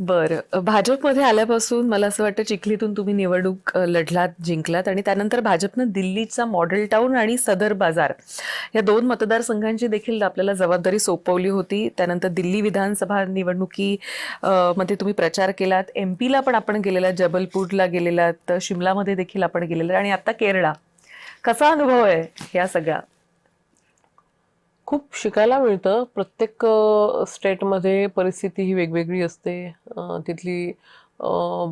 बरं. भाजपमध्ये आल्यापासून मला असं वाटतं चिखलीतून तुम्ही निवडणूक लढलात, जिंकलात आणि त्यानंतर भाजपनं दिल्लीचा मॉडेल टाउन आणि सदर बाजार या 2 मतदारसंघांची देखील आपल्याला जबाबदारी सोपवली होती. त्यानंतर दिल्ली विधानसभा निवडणुकी मध्ये तुम्ही प्रचार केलात. एमपीला पण आपण गेलेलात, जबलपूरला गेलेलात, शिमलामध्ये देखील आपण गेलेलात आणि आता केरळा. कसा अनुभव आहे या सगळ्या? खूप शिकायला मिळतं. प्रत्येक स्टेटमध्ये परिस्थिती ही वेगवेगळी असते. तिथली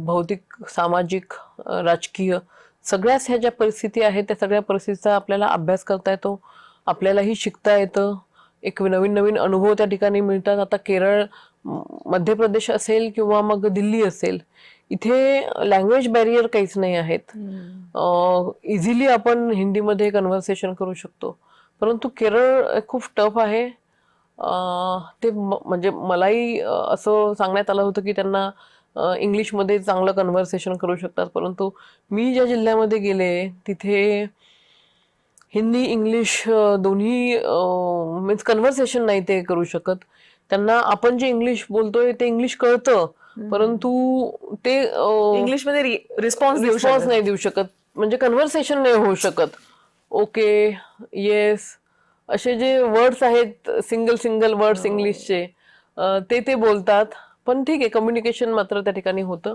भौतिक, सामाजिक, राजकीय सगळ्याच ह्या ज्या परिस्थिती आहेत त्या सगळ्या परिस्थितीचा आपल्याला अभ्यास करता येतो. आपल्यालाही शिकता येतं. एक नवीन नवीन अनुभव त्या ठिकाणी मिळतात. आता केरळ, मध्य प्रदेश असेल किंवा मग दिल्ली असेल, इथे लँग्वेज बॅरियर काहीच नाही आहेत. इझिली आपण हिंदीमध्ये कन्व्हर्सेशन करू शकतो. परंतु केरळ खूप टफ आहे. ते म्हणजे मलाही असं सांगण्यात आलं होतं की त्यांना इंग्लिशमध्ये चांगलं कन्व्हर्सेशन करू शकतात. परंतु मी ज्या जिल्ह्यामध्ये गेले तिथे हिंदी इंग्लिश दोन्ही मीन्स कन्व्हर्सेशन नाही ते करू शकत. त्यांना आपण जे इंग्लिश बोलतोय ते इंग्लिश कळतं, परंतु ते इंग्लिशमध्ये रिस्पॉन्स देऊ रिस्पॉन्स शकत. नाही देऊ शकत. म्हणजे कन्व्हर्सेशन नाही होऊ शकत. ओके, येस, असे जे वर्ड्स आहेत, सिंगल सिंगल वर्ड्स इंग्लिशचे, ते ते बोलतात. पण ठीक आहे, कम्युनिकेशन मात्र त्या ठिकाणी होतं.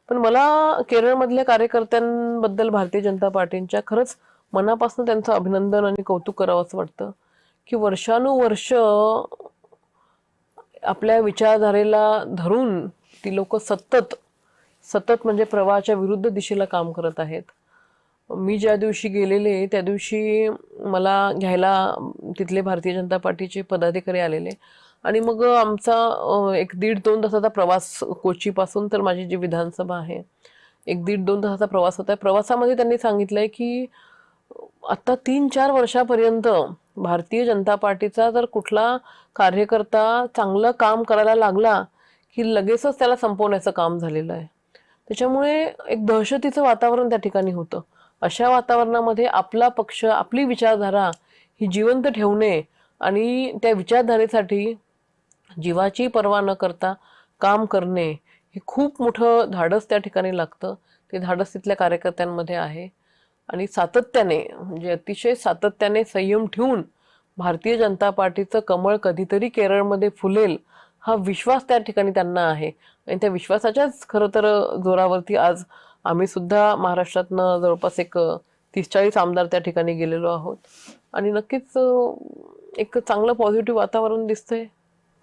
पण मला केरळमधल्या कार्यकर्त्यांबद्दल भारतीय जनता पार्टींच्या खरंच मनापासून त्यांचं अभिनंदन आणि कौतुक करावं असं वाटतं की वर्षानुवर्ष आपल्या विचारधारेला धरून ती लोक सतत सतत म्हणजे प्रवाहाच्या विरुद्ध दिशेला काम करत आहेत. मी ज्या दिवशी गेलेले त्या दिवशी मला घ्यायला तिथले भारतीय जनता पार्टीचे पदाधिकारी आलेले आणि मग आमचा एक 1.5-2 तासाचा प्रवास कोचीपासून तर माझी जी विधानसभा आहे, 1-1.5-2 तासाचा प्रवास होता. प्रवासामध्ये त्यांनी सांगितलंय की आता 3-4 वर्षापर्यंत भारतीय जनता पार्टीचा जर कुठला कार्यकर्ता चांगलं काम करायला लागला की लगेचच त्याला संपवण्याचं काम झालेलं आहे. त्याच्यामुळे एक दहशतीचं वातावरण त्या ठिकाणी होतं. अशा वातावरणामध्ये आपला पक्ष, आपली विचारधारा ही जिवंत ठेवणे आणि त्या विचारधारेसाठी जीवाची पर्वा न करता काम करणे हे खूप मोठं धाडस त्या ठिकाणी लागतं. ते धाडस तिथल्या कार्यकर्त्यांमध्ये आहे आणि सातत्याने म्हणजे अतिशय सातत्याने संयम ठेवून भारतीय जनता पार्टीचं कमळ कधीतरी केरळमध्ये फुलेल हा विश्वास त्या ठिकाणी त्यांना आहे. आणि त्या विश्वासाच्याच खरं तर जोरावरती आज आम्ही सुद्धा महाराष्ट्रातनं जवळपास एक 30-40 आमदार त्या ठिकाणी गेलेलो आहोत आणि नक्कीच एक चांगलं पॉझिटिव्ह वातावरण दिसतंय.